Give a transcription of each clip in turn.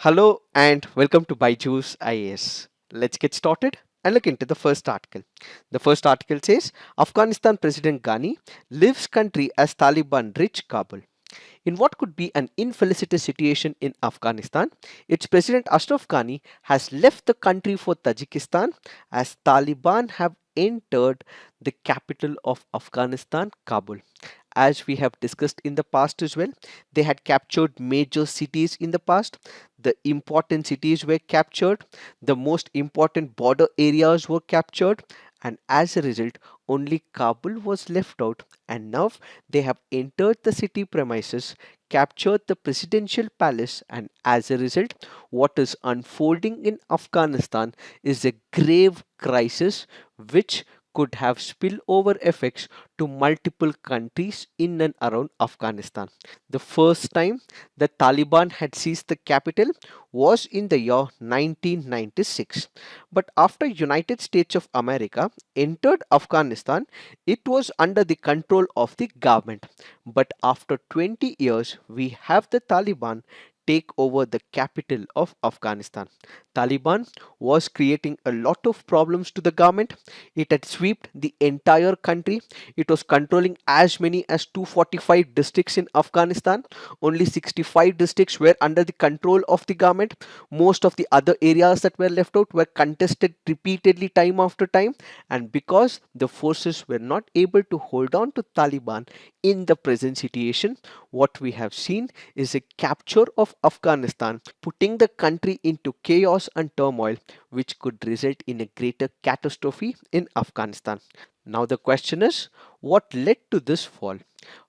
Hello and welcome to Byju's IAS. Let's get started and look into the first article. The first article says Afghanistan President Ghani leaves country as Taliban reach Kabul. In what could be an infelicitous situation in Afghanistan, its President Ashraf Ghani has left the country for Tajikistan as Taliban have entered the capital of Afghanistan, Kabul. As we have discussed in the past as well, they had captured major cities in the past. The important cities were captured, the most important border areas were captured, and as a result, only Kabul was left out. And now they have entered the city premises, captured the presidential palace, and as a result, what is unfolding in Afghanistan is a grave crisis which could have spillover effects to multiple countries in and around Afghanistan. The first time the Taliban had seized the capital was in the year 1996. But after United States of America entered Afghanistan, it was under the control of the government. But after 20 years, we have the Taliban take over the capital of Afghanistan. Taliban was creating a lot of problems to the government. It had swept the entire country. It was controlling as many as 245 districts in Afghanistan. Only 65 districts were under the control of the government. Most of the other areas that were left out were contested repeatedly time after time. And because the forces were not able to hold on to Taliban in the present situation, what we have seen is a capture of Afghanistan, putting the country into chaos and turmoil, which could result in a greater catastrophe in Afghanistan. Now, the question is what led to this fall?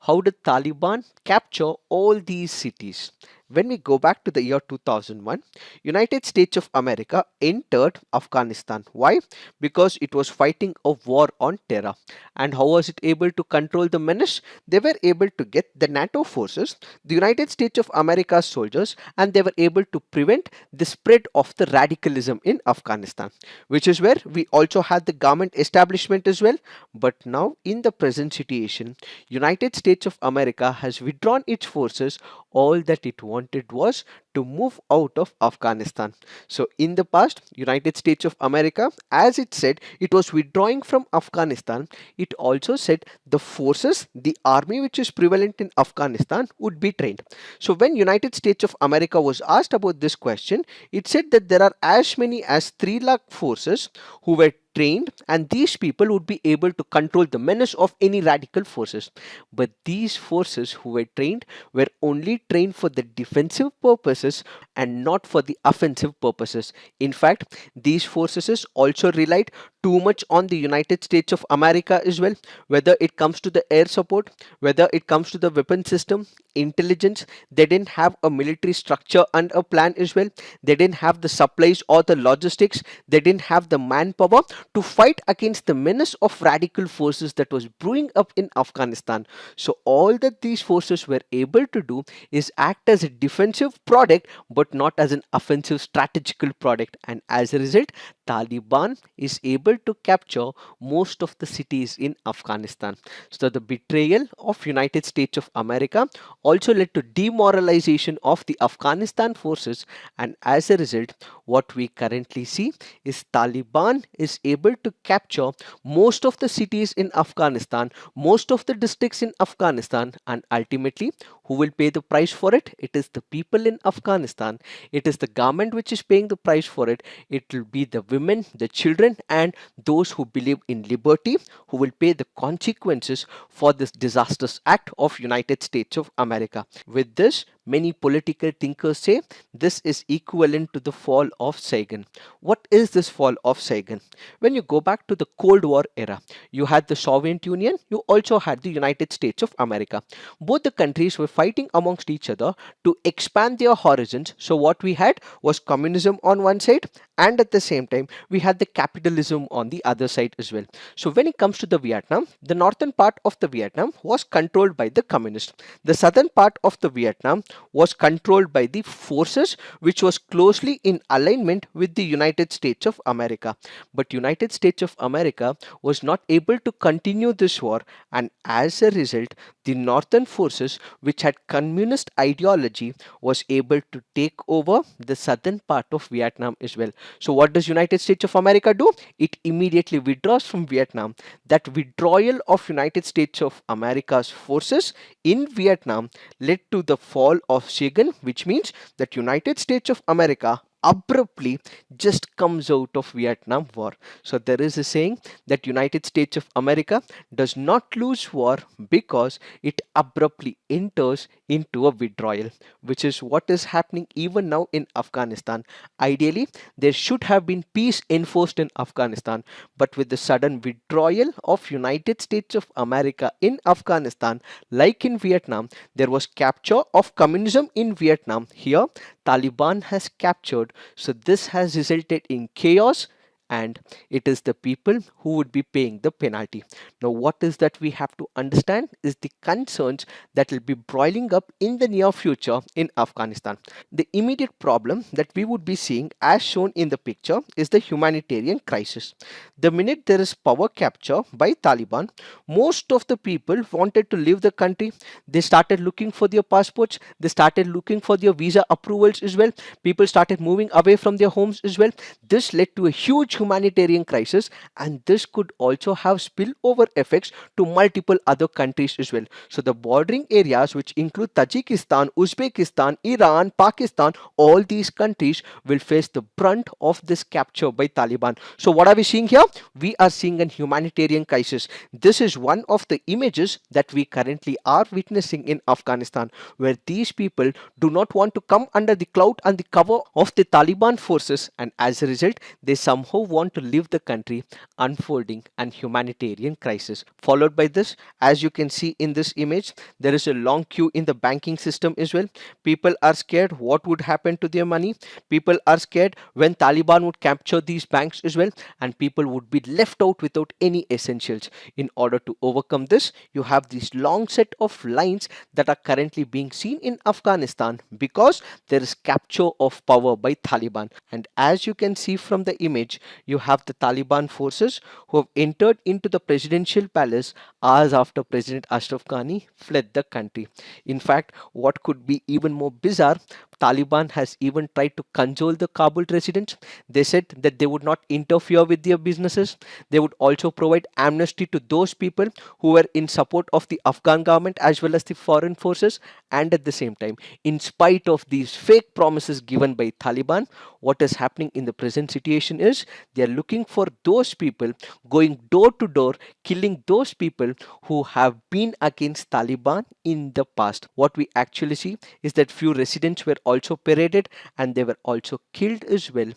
How did Taliban capture all these cities? When we go back to the year 2001, United States of America entered Afghanistan. Why? Because it was fighting a war on terror. And how was it able to control the menace? They were able to get the NATO forces, the United States of America's soldiers, and they were able to prevent the spread of the radicalism in Afghanistan, which is where we also had the government establishment as well. But now, in the present situation, United States of America has withdrawn its forces. All that it wanted was to move out of Afghanistan. So in the past, United States of America, as it said, it was withdrawing from Afghanistan. It also said the forces, the army which is prevalent in Afghanistan would be trained. So when United States of America was asked about this question, it said that there are as many as 3 lakh forces who were trained, and these people would be able to control the menace of any radical forces. But these forces who were trained were only trained for the defensive purposes and not for the offensive purposes. In fact, these forces also relied too much on the United States of America as well, whether it comes to the air support, whether it comes to the weapon system, intelligence. They didn't have a military structure and a plan as well. They didn't have the supplies or the logistics. They didn't have the manpower to fight against the menace of radical forces that was brewing up in Afghanistan. So all that these forces were able to do is act as a defensive product but not as an offensive strategical product, and as a result, Taliban is able to capture most of the cities in Afghanistan. So the betrayal of United States of America also led to demoralization of the Afghanistan forces, and as a result, what we currently see is Taliban is able to capture most of the cities in Afghanistan, most of the districts in Afghanistan, and ultimately, who will pay the price for it? It is the people in Afghanistan. It is the government which is paying the price for it. It will be the women, the children, and those who believe in liberty who will pay the consequences for this disastrous act of United States of America. With this, many political thinkers say this is equivalent to the fall of Saigon. What is this fall of Saigon? When you go back to the Cold War era, you had the Soviet Union, you also had the United States of America. Both the countries were fighting amongst each other to expand their horizons. So what we had was communism on one side, and at the same time we had the capitalism on the other side as well. So when it comes to the Vietnam, the northern part of the Vietnam was controlled by the communists. The southern part of the Vietnam was controlled by the forces which was closely in alignment with the United States of America. But United States of America was not able to continue this war, and as a result, the northern forces which had communist ideology was able to take over the southern part of Vietnam as well. So what does United States of America do? It immediately withdraws from Vietnam. That withdrawal of United States of America's forces in Vietnam led to the fall of Saigon, which means that United States of America abruptly just comes out of Vietnam War. So there is a saying that United States of America does not lose war because it abruptly enters into a withdrawal, which is what is happening even now in Afghanistan. Ideally, there should have been peace enforced in Afghanistan, but with the sudden withdrawal of United States of America in Afghanistan, like in Vietnam, there was capture of communism in Vietnam. Here, Taliban has captured, so this has resulted in chaos, and it is the people who would be paying the penalty. Now, what is that we have to understand is the concerns that will be broiling up in the near future in Afghanistan. The immediate problem that we would be seeing, as shown in the picture, is the humanitarian crisis. The minute there is power capture by Taliban, most of the people wanted to leave the country. They started looking for their passports, they started looking for their visa approvals as well. People started moving away from their homes as well. This led to a huge humanitarian crisis, and this could also have spillover effects to multiple other countries as well. So the bordering areas, which include Tajikistan, Uzbekistan, Iran, Pakistan, all these countries will face the brunt of this capture by Taliban. So what are we seeing here? We are seeing a humanitarian crisis. This is one of the images that we currently are witnessing in Afghanistan, where these people do not want to come under the cloud and the cover of the Taliban forces, and as a result, they somehow want to leave the country, unfolding an humanitarian crisis. Followed by this, as you can see in this image, there is a long queue in the banking system as well. People are scared what would happen to their money. People are scared when Taliban would capture these banks as well, and people would be left out without any essentials. In order to overcome this, you have this long set of lines that are currently being seen in Afghanistan because there is capture of power by Taliban. And as you can see from the image, you have the Taliban forces who have entered into the presidential palace hours after President Ashraf Ghani fled the country. In fact, what could be even more bizarre, Taliban has even tried to cajole the Kabul residents. They said that they would not interfere with their businesses. They would also provide amnesty to those people who were in support of the Afghan government as well as the foreign forces. And at the same time, in spite of these fake promises given by Taliban, what is happening in the present situation is they are looking for those people, going door to door, killing those people who have been against Taliban in the past. What we actually see is that few residents were also paraded and they were also killed as well.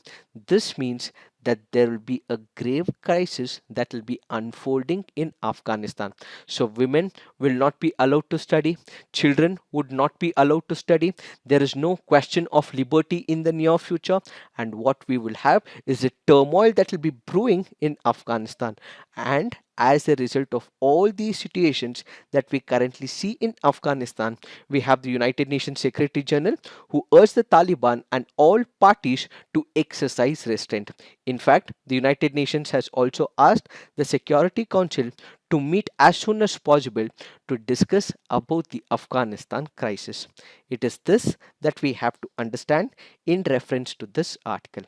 This means that there will be a grave crisis that will be unfolding in Afghanistan. So women will not be allowed to study, children would not be allowed to study. There is no question of liberty in the near future, and what we will have is a turmoil that will be brewing in Afghanistan. And as a result of all these situations that we currently see in Afghanistan, we have the United Nations Secretary General who urged the Taliban and all parties to exercise restraint. In fact, the United Nations has also asked the Security Council to meet as soon as possible to discuss about the Afghanistan crisis. It is this that we have to understand in reference to this article.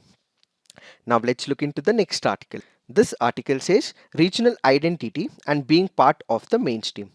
Now let's look into the next article. This article says regional identity and being part of the mainstream.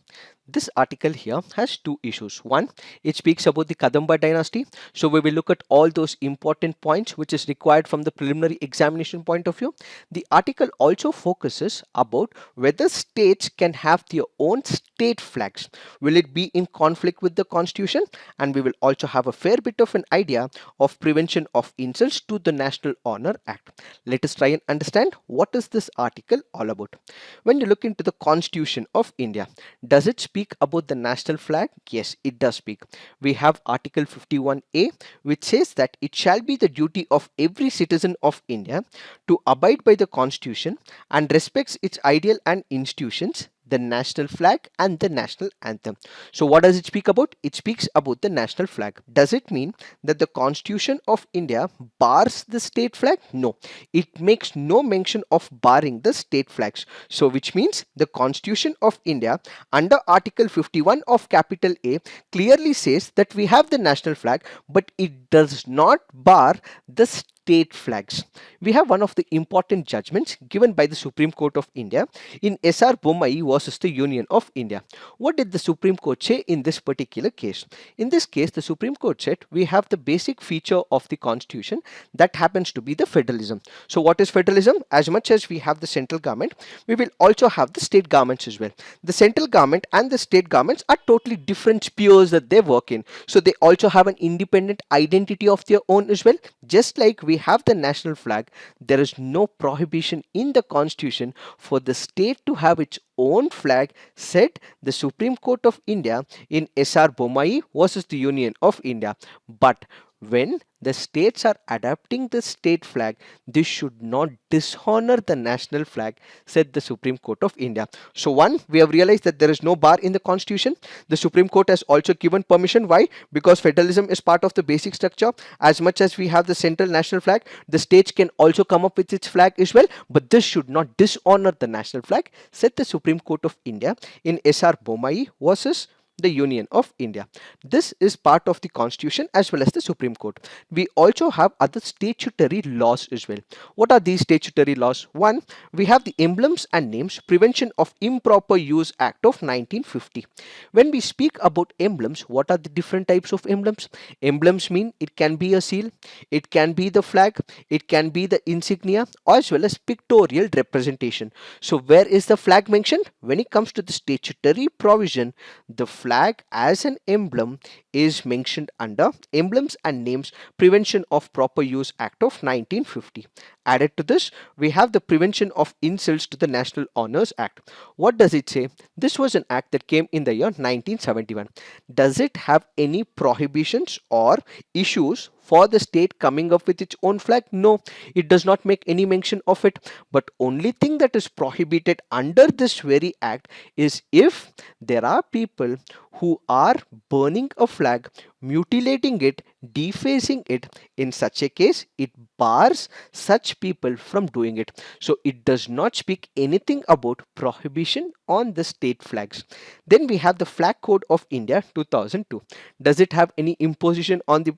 This article here has two issues. One, it speaks about the Kadamba dynasty. So we will look at all those important points which is required from the preliminary examination point of view. The article also focuses about whether states can have their own state flags. Will it be in conflict with the constitution? And we will also have a fair bit of an idea of prevention of insults to the National Honor Act. Let us try and understand what is this article all about. When you look into the Constitution of India, does it speak about the national flag? Yes, it does speak. We have Article 51A, which says that it shall be the duty of every citizen of India to abide by the Constitution and respects its ideal and institutions, the national flag and the national anthem. So what does it speak about? It speaks about the national flag. Does it mean that the Constitution of India bars the state flag? No, it makes no mention of barring the state flags. So which means the Constitution of India under Article 51 of capital A clearly says that we have the national flag, but it does not bar the state flags. We have one of the important judgments given by the Supreme Court of India in SR Bommai versus the Union of India. What did the Supreme Court say in this particular case? In this case, the Supreme Court said we have the basic feature of the Constitution that happens to be the federalism. So what is federalism? As much as we have the central government, we will also have the state governments as well. The central government and the state governments are totally different spheres that they work in. So they also have an independent identity of their own as well. Just like we have the national flag, there is no prohibition in the Constitution for the state to have its own flag, said the Supreme Court of India in SR Bommai versus the Union of India. But when the states are adapting the state flag, this should not dishonor the national flag, said the Supreme Court of India. So one, we have realized that there is no bar in the Constitution. The Supreme Court has also given permission. Why? Because federalism is part of the basic structure. As much as we have the central national flag, the states can also come up with its flag as well, but this should not dishonor the national flag, said the Supreme Court of India in SR Bommai versus the Union of India. This is part of the Constitution as well as the Supreme Court. We also have other statutory laws as well. What are these statutory laws? One, we have the Emblems and Names Prevention of Improper Use Act of 1950. When we speak about emblems, what are the different types of emblems? Emblems mean it can be a seal, it can be the flag, it can be the insignia, as well as pictorial representation. So where is the flag mentioned? When it comes to the statutory provision, the flag as an emblem is mentioned under Emblems and Names Prevention of Proper Use Act of 1950. Added to this, we have the Prevention of Insults to the National Honors Act. What does it say? This was an act that came in the year 1971. Does it have any prohibitions or issues for the state coming up with its own flag? No, it does not make any mention of it. But only thing that is prohibited under this very act is if there are people who are burning a flag, mutilating it, defacing it. In such a case, it bars such people from doing it. So it does not speak anything about prohibition on the state flags. Then we have the Flag Code of India 2002. Does it have any imposition on the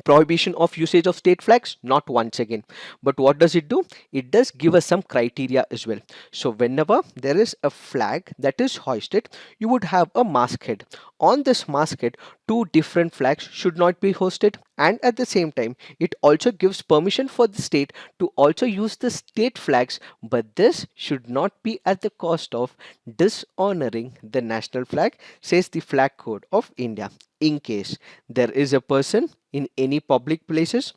prohibition of usage of state flags? Not once again. But what does it do? It does give us some criteria as well. So whenever there is a flag that is hoisted, you would have a masthead. On this masthead, two different flags should not be hoisted, and at the same time it also gives permission for the state to also use the state flags, but this should not be at the cost of dishonoring the national flag, says the Flag Code of India. In case there is a person in any public places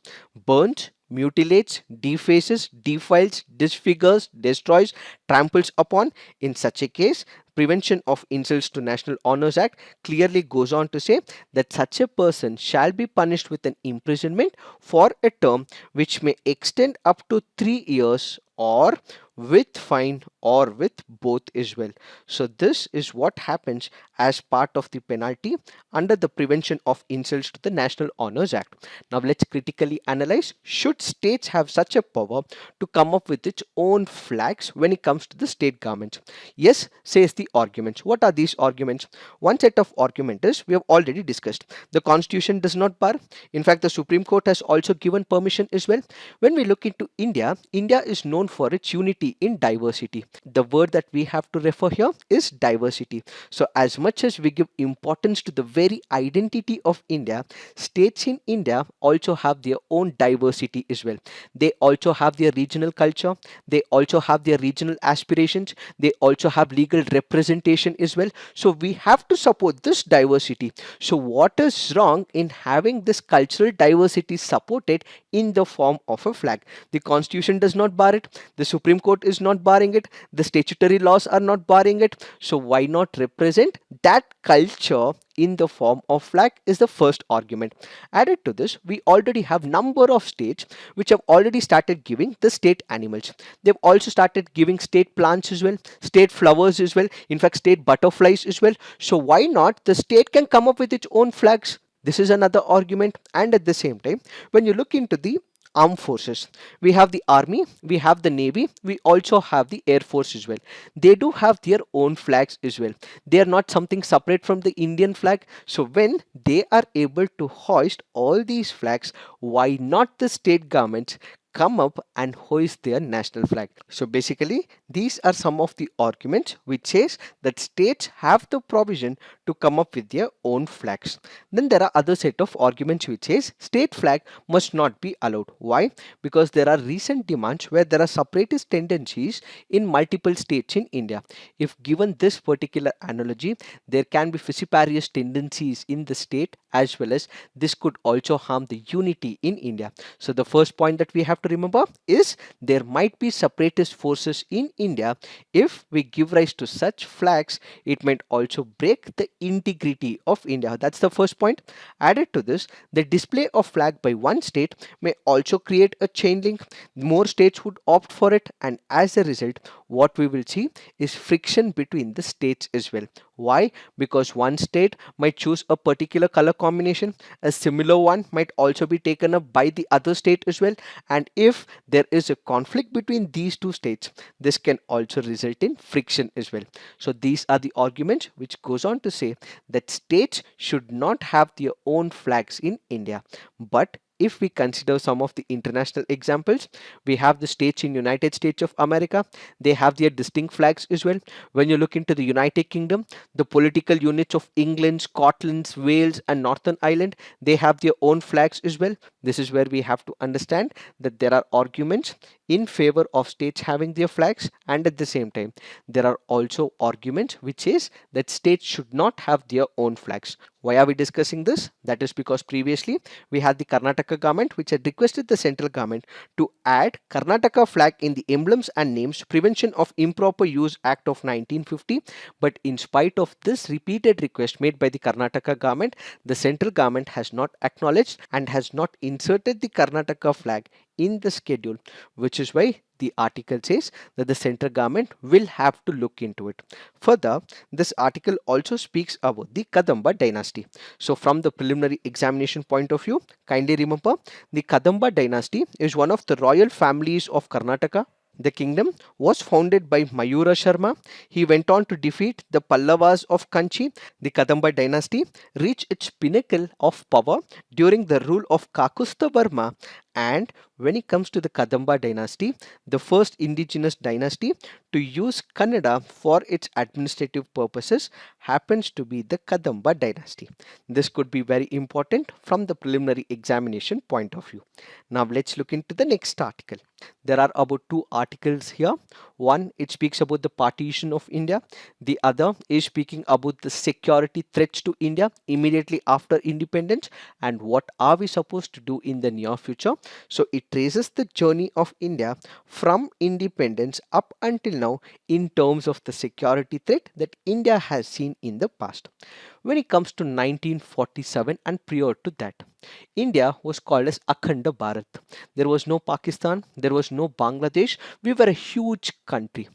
burns, mutilates, defaces, defiles, disfigures, destroys, tramples upon, in such a case, Prevention of Insults to National Honors Act clearly goes on to say that such a person shall be punished with an imprisonment for a term which may extend up to 3 years, or with fine, or with both as well. So this is what happens as part of the penalty under the Prevention of Insults to the National Honors Act. Now let's critically analyze, should states have such a power to come up with its own flags when it comes to the state government? Yes, says the arguments. What are these arguments? One set of argument is we have already discussed. The Constitution does not bar. In fact, the Supreme Court has also given permission as well. When we look into India, India is known for its unity in diversity. The word that we have to refer here is diversity. So as much as we give importance to the very identity of India, states in India also have their own diversity as well. They also have their regional culture, they also have their regional aspirations, they also have legal representation as well. So we have to support this diversity. So what is wrong in having this cultural diversity supported in the form of a flag? The Constitution does not bar it, the Supreme Court is not barring it, the statutory laws are not barring it. So why not represent that culture in the form of flag is the first argument. Added to this, we already have number of states which have already started giving the state animals. They've also started giving state plants as well, state flowers as well, in fact state butterflies as well. So why not the state can come up with its own flags? This is another argument. And at the same time, when you look into the armed forces, we have the army, we have the navy, we also have the air force as well. They do have their own flags as well. They are not something separate from the Indian flag. So when they are able to hoist all these flags, why not the state governments come up and hoist their national flag? So basically, these are some of the arguments which says that states have the provision to come up with their own flags. Then there are other set of arguments which says state flag must not be allowed. Why? Because there are recent demands where there are separatist tendencies in multiple states in India. If given this particular analogy, there can be vociferous tendencies in the state, as well as this could also harm the unity in India. So the first point that we have to remember is there might be separatist forces in India. If we give rise to such flags, it might also break the integrity of India. That's the first point. Added to this, the display of flag by one state may also create a chain link. More states would opt for it, and as a result, what we will see is friction between the states as well. Why? Because one state might choose a particular color combination, a similar one might also be taken up by the other state as well, and if there is a conflict between these two states, this can also result in friction as well. So these are the arguments which goes on to say that states should not have their own flags in India. But if we consider some of the international examples, we have the states in United States of America. They have their distinct flags as well. When you look into the United Kingdom, the political units of England, Scotland, Wales and Northern Ireland, they have their own flags as well. This is where we have to understand that there are arguments in favor of states having their flags, and at the same time there are also arguments which says that states should not have their own flags. Why are we discussing this? That is because previously we had the Karnataka government which had requested the central government to add Karnataka flag in the emblems and names Prevention of Improper Use Act of 1950. But in spite of this repeated request made by the Karnataka government, the central government has not acknowledged and has not inserted the Karnataka flag in the schedule, which is why the article says that the central government will have to look into it. Further, this article also speaks about the Kadamba dynasty. So from the preliminary examination point of view, kindly remember the Kadamba dynasty is one of the royal families of Karnataka. The kingdom was founded by Mayura Sharma. He went on to defeat the Pallavas of Kanchi. The Kadamba dynasty reached its pinnacle of power during the rule of Kakusta Varma. And when it comes to the Kadamba dynasty, the first indigenous dynasty to use Kannada for its administrative purposes happens to be the Kadamba dynasty. This could be very important from the preliminary examination point of view. Now let's look into the next article. There are about two articles here. One, it speaks about the partition of India. The other is speaking about the security threats to India immediately after independence and what are we supposed to do in the near future. So it traces the journey of India from independence up until now in terms of the security threat that India has seen in the past. When it comes to 1947 and prior to that, India was called as Akhanda Bharat. There was no Pakistan, there was no Bangladesh. We were a huge country.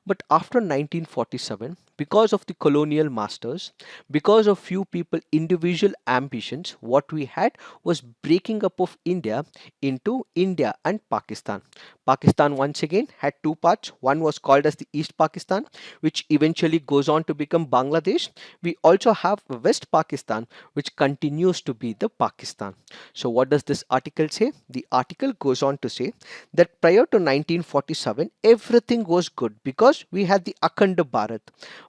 But after 1947, because of the colonial masters, because of few people individual ambitions, what we had was breaking up of India into India and Pakistan. Pakistan once again had two parts. One was called as the East Pakistan, which eventually goes on to become Bangladesh. We also have West Pakistan, which continues to be the Pakistan. So what does this article say? The article goes on to say that prior to 1947, everything was good because we had the Akhanda Bharat.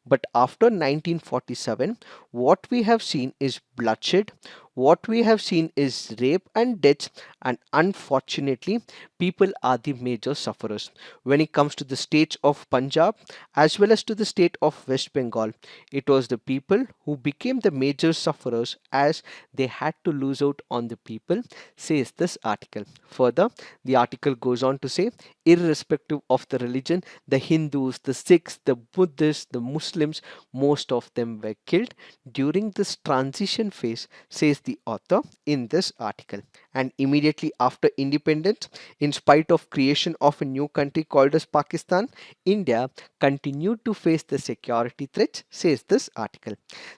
But after 1947, what we have seen is bloodshed. what we have seen is rape and deaths, and unfortunately, people are the major sufferers. When it comes to the states of Punjab as well as to the state of West Bengal, it was the people who became the major sufferers as they had to lose out on the people, says this article. Further, the article goes on to say, irrespective of the religion, the Hindus, the Sikhs, the Buddhists, the Muslims, most of them were killed during this transition phase, says the author in this article. And immediately after independence, in spite of creation of a new country called as Pakistan, India continued to face the security threats, says this article.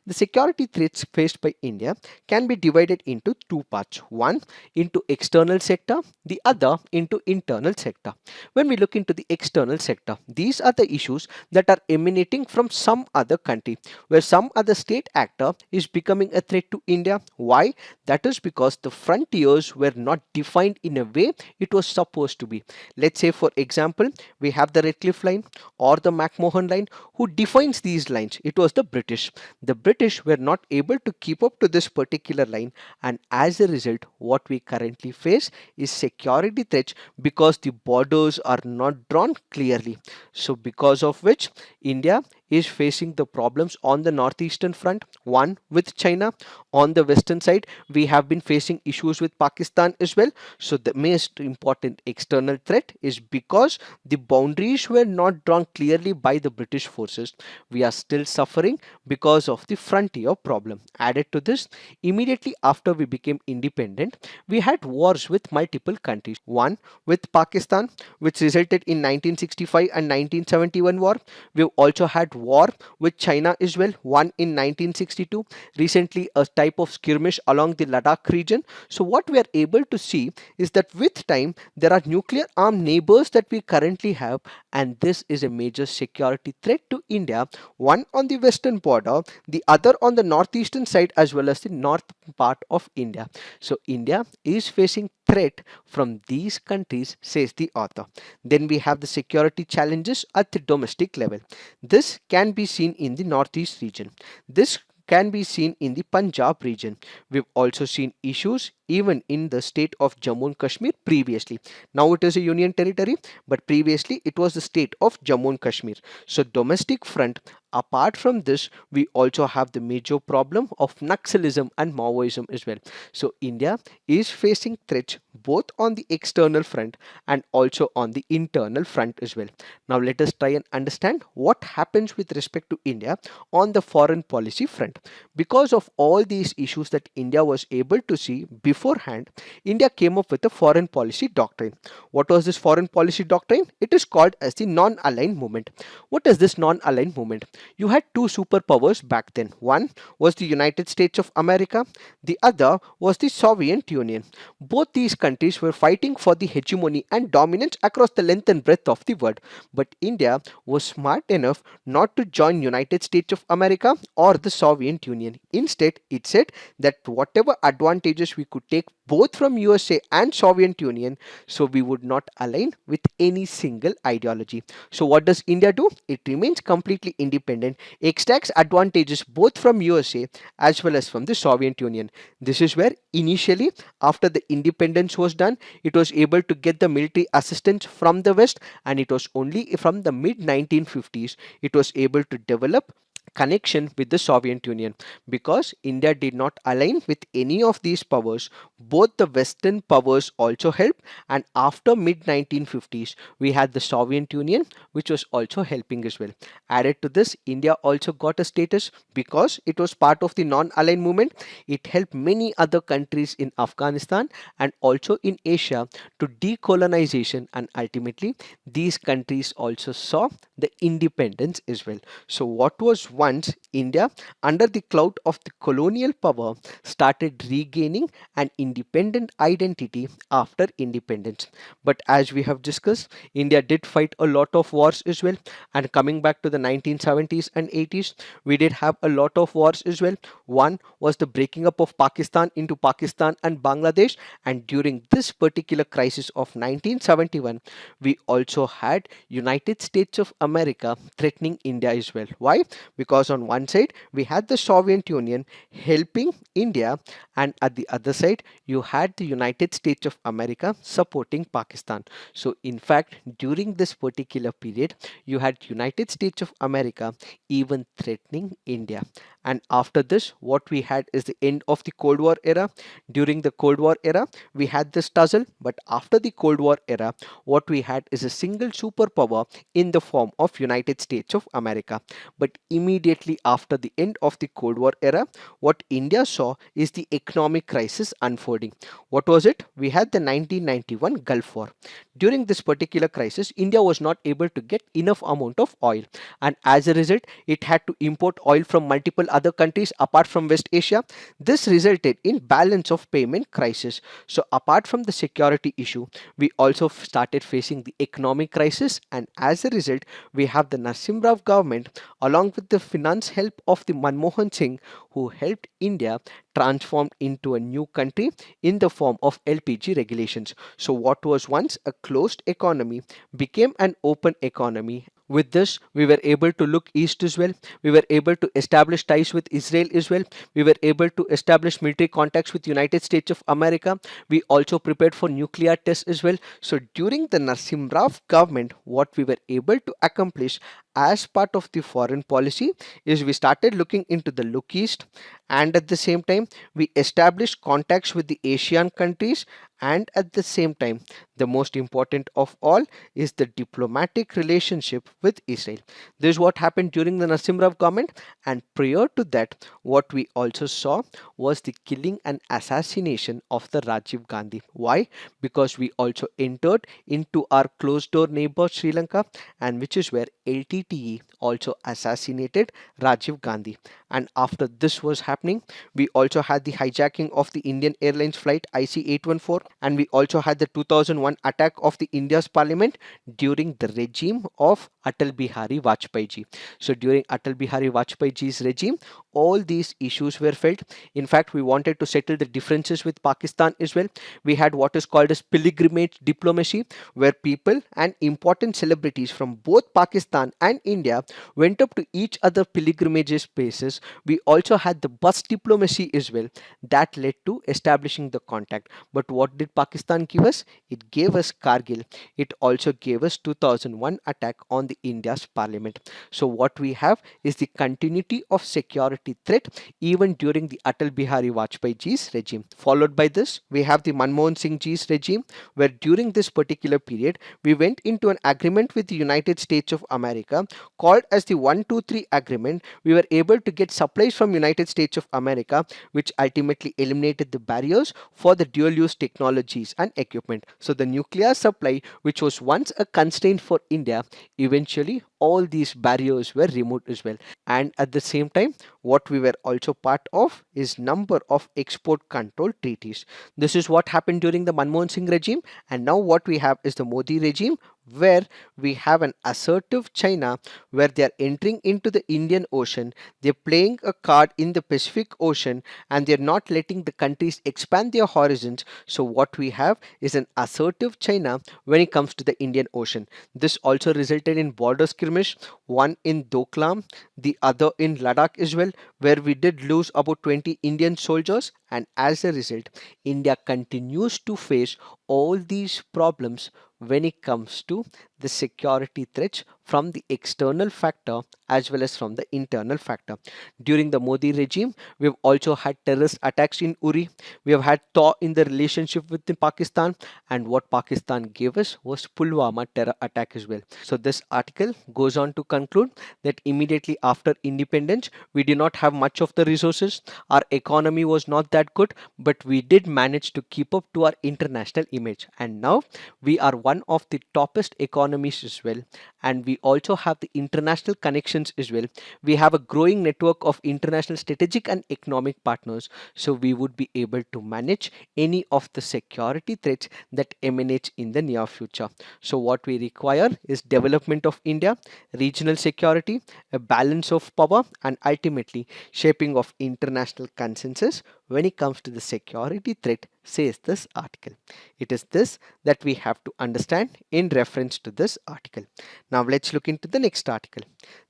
The security threats faced by India can be divided into two parts. One into external sector, the other into internal sector. When we look into the external sector, these are the issues that are emanating from some other country, where some other state actor is becoming a threat to India. Why? That is because the frontiers were not defined in a way it was supposed to be. Let's say, for example, we have the Redcliffe line or the McMahon line. Who defines these lines? It was the British. The British were not able to keep up to this particular line, and as a result, what we currently face is security threats because the borders are not drawn clearly. So, because of which, India is facing the problems on the northeastern front, one with China. On the western side, we have been facing issues with Pakistan as well. So the most important external threat is because the boundaries were not drawn clearly by the British forces. We are still suffering because of the frontier problem. Added to this, immediately after we became independent, we had wars with multiple countries. One with Pakistan, which resulted in 1965 and 1971 war. We've also had war with China as well, one in 1962. Recently, a type of skirmish along the Ladakh region. So what we are able to see is that with time, there are nuclear armed neighbors that we currently have, and this is a major security threat to India, one on the western border, the other on the northeastern side as well as the north part of India. So India is facing threat from these countries, says the author. Then we have the security challenges at the domestic level. This can be seen in the northeast region. This can be seen in the Punjab region. We've also seen issues even in the state of Jammu and Kashmir previously. Now it is a union territory, but previously it was the state of Jammu and Kashmir. So domestic front, apart from this, we also have the major problem of Naxalism and Maoism as well. So India is facing threats both on the external front and also on the internal front as well. Now let us try and understand what happens with respect to India on the foreign policy front. Because of all these issues that India was able to see beforehand, India came up with a foreign policy doctrine. What was this foreign policy doctrine? It is called as the non-aligned movement. What is this non-aligned movement? You had two superpowers back then. One was the United States of America, the other was the Soviet Union. Both these countries were fighting for the hegemony and dominance across the length and breadth of the world. But India was smart enough not to join United States of America or the Soviet Union. Instead, it said that whatever advantages we could take both from USA and Soviet Union, so we would not align with any single ideology. So what does India do? It remains completely independent, extracts advantages both from USA as well as from the Soviet Union. This is where initially, after the independence was done, it was able to get the military assistance from the West, and it was only from the mid 1950s it was able to develop connection with the Soviet Union. Because India did not align with any of these powers, both the Western powers also helped, and after mid 1950s we had the Soviet Union, which was also helping as well. Added to this, India also got a status because it was part of the non-aligned movement. It helped many other countries in Afghanistan and also in Asia to decolonization, and ultimately these countries also saw the independence as well. So what was once India under the cloud of the colonial power started regaining an independent identity after independence. But as we have discussed, India did fight a lot of wars as well, and coming back to the 1970s and 80s, we did have a lot of wars as well. One was the breaking up of Pakistan into Pakistan and Bangladesh, and during this particular crisis of 1971, we also had United States of America threatening India as well. Why? Because because on one side we had the Soviet Union helping India, and at the other side you had the United States of America supporting Pakistan. So in fact, during this particular period, you had United States of America even threatening India. And after this, what we had is the end of the Cold War era. During the Cold War era, we had this tussle, but after the Cold War era, what we had is a single superpower in the form of United States of America. But immediately after the end of the Cold War era, what India saw is the economic crisis unfolding. What was it? We had the 1991 Gulf War. During this particular crisis, India was not able to get enough amount of oil, and as a result, it had to import oil from multiple other countries apart from West Asia. This resulted in balance of payment crisis. So apart from the security issue, we also started facing the economic crisis, and as a result, we have the Nasim Rao government along with the finance help of the Manmohan Singh, who helped India transform into a new country in the form of LPG regulations. So what was once a closed economy became an open economy. With this, we were able to look east as well. We were able to establish ties with Israel as well. We were able to establish military contacts with United States of America. We also prepared for nuclear tests as well. So during the Nasim Rao government, what we were able to accomplish as part of the foreign policy is we started looking into the look east, and at the same time we established contacts with the Asian countries, and at the same time the most important of all is the diplomatic relationship with Israel. This is what happened during the Nasim Rao government, and prior to that, what we also saw was the killing and assassination of the Rajiv Gandhi. Why? Because we also entered into our closed door neighbor Sri Lanka, and which is where LTTE also assassinated Rajiv Gandhi. And after this was happening, we also had the hijacking of the Indian Airlines flight IC-814, and we also had the 2001 attack of the India's parliament during the regime of Atal Bihari Vajpayee ji. So during Atal Bihari Vajpayee ji's regime, all these issues were felt. In fact, we wanted to settle the differences with Pakistan as well. We had what is called as pilgrimage diplomacy, where people and important celebrities from both Pakistan and India went up to each other pilgrimage spaces. We also had the bus diplomacy as well. That led to establishing the contact. But what did Pakistan give us? It gave us Kargil. It also gave us 2001 attack on the India's parliament. So what we have is the continuity of security threat even during the Atal Bihari Vajpayee ji's regime. Followed by this, we have the Manmohan Singh ji's regime, where during this particular period, we went into an agreement with the United States of America called as the 123 agreement. We were able to get supplies from United States of America, which ultimately eliminated the barriers for the dual use technologies and equipment. So the nuclear supply, which was once a constraint for India, eventually all these barriers were removed as well. And at the same time, what we were also part of is number of export control treaties. This is what happened during the Manmohan Singh regime, and now what we have is the Modi regime, where we have an assertive China, where they are entering into the Indian Ocean, they're playing a card in the Pacific Ocean, and they're not letting the countries expand their horizons. So what we have is an assertive China when it comes to the Indian Ocean. This also resulted in border skirmish, one in Doklam, the other in Ladakh as well, where we did lose about 20 Indian soldiers, and as a result, India continues to face all these problems when it comes to the security threats from the external factor as well as from the internal factor. During the Modi regime, we've also had terrorist attacks in Uri. We have had thaw in the relationship with Pakistan, and what Pakistan gave us was Pulwama terror attack as well. So this article goes on to conclude that immediately after independence, we did not have much of the resources. Our economy was not that good, but we did manage to keep up to our international image. And now we are one of the toppest economies as well, and we also have the international connections as well. We have a growing network of international strategic and economic partners, so we would be able to manage any of the security threats that emanate in the near future. So what we require is development of India, regional security, a balance of power, and ultimately shaping of international consensus when it comes to the security threat, says this article. It is this that we have to understand in reference to this article. Now let's look into the next article.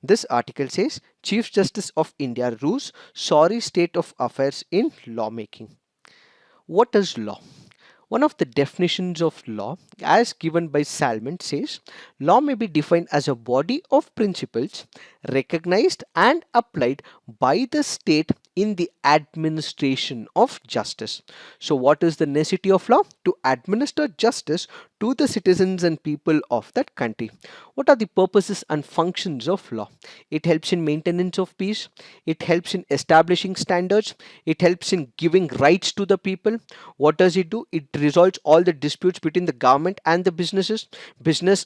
This article says Chief Justice of India rules sorry state of affairs in lawmaking. What is law? One of the definitions of law, as given by Salmon, says law may be defined as a body of principles recognized and applied by the state in the administration of justice. So, what is the necessity of law? To administer justice to the citizens and people of that country. What are the purposes and functions of law? It helps in maintenance of peace, it helps in establishing standards, it helps in giving rights to the people. What does it do? It resolves all the disputes between the government and the business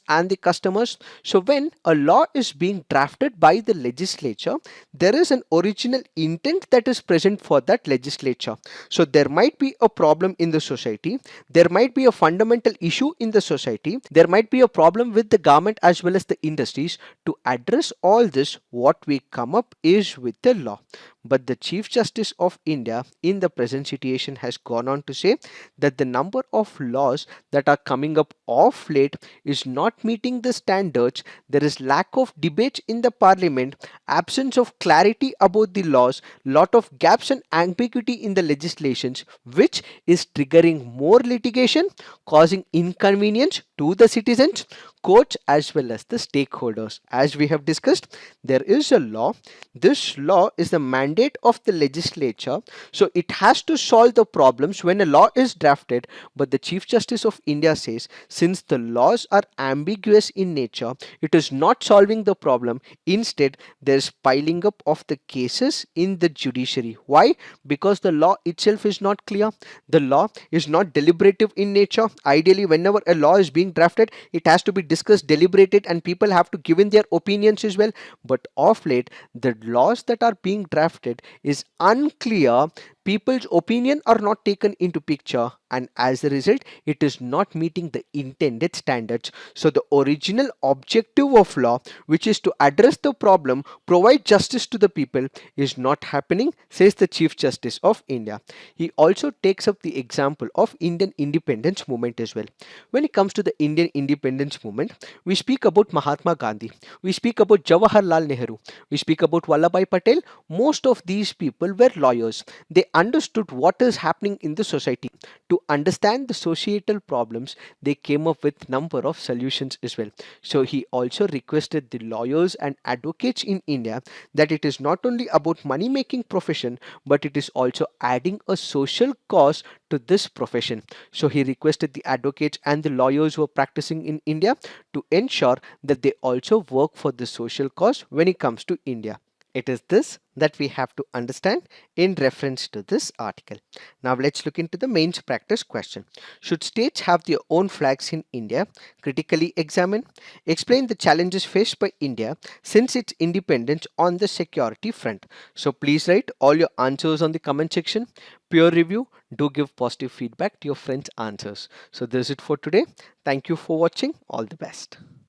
and the customers. So when a law is being drafted by the legislature, there is an original intent that is present for that legislature. So there might be a problem in the society, there might be a fundamental issue in the society, there might be a problem with the government as well as the industries. To address all this, what we come up is with the law. But the Chief Justice of India in the present situation has gone on to say that the number of laws that are coming up of late is not meeting the standards. There is lack of debate in the parliament, absence of clarity about the laws, lot of gaps and ambiguity in the legislations, which is triggering more litigation, causing inconvenience to the citizens, courts as well as the stakeholders. As we have discussed, there is a law. This law is the mandate of the legislature, so it has to solve the problems when a law is drafted. But the Chief Justice of India says since the laws are ambiguous in nature, it is not solving the problem. Instead, there is piling up of the cases in the judiciary. Why? Because the law itself is not clear, the law is not deliberative in nature. Ideally, whenever a law is being drafted, it has to be discussed, deliberated, and people have to give in their opinions as well. But of late, the laws that are being drafted is unclear, people's opinion are not taken into picture, and as a result it is not meeting the intended standards. So the original objective of law, which is to address the problem, provide justice to the people, is not happening, says the Chief Justice of India. He also takes up the example of Indian independence movement as well. When it comes to the Indian independence movement, we speak about Mahatma Gandhi, we speak about Jawaharlal Nehru, we speak about Vallabhbhai Patel. Most of these people were lawyers. They understood what is happening in the society. To understand the societal problems, they came up with number of solutions as well. So he also requested the lawyers and advocates in India that it is not only about money making profession, but it is also adding a social cause to this profession. So he requested the advocates and the lawyers who are practicing in India to ensure that they also work for the social cause when it comes to India. It is this that we have to understand in reference to this article. Now let's look into the mains practice question. Should states have their own flags in India? Critically examine. Explain the challenges faced by India since its independence on the security front. So please write all your answers on the comment section. Peer review. Do give positive feedback to your friends' answers. So this is it for today. Thank you for watching. All the best.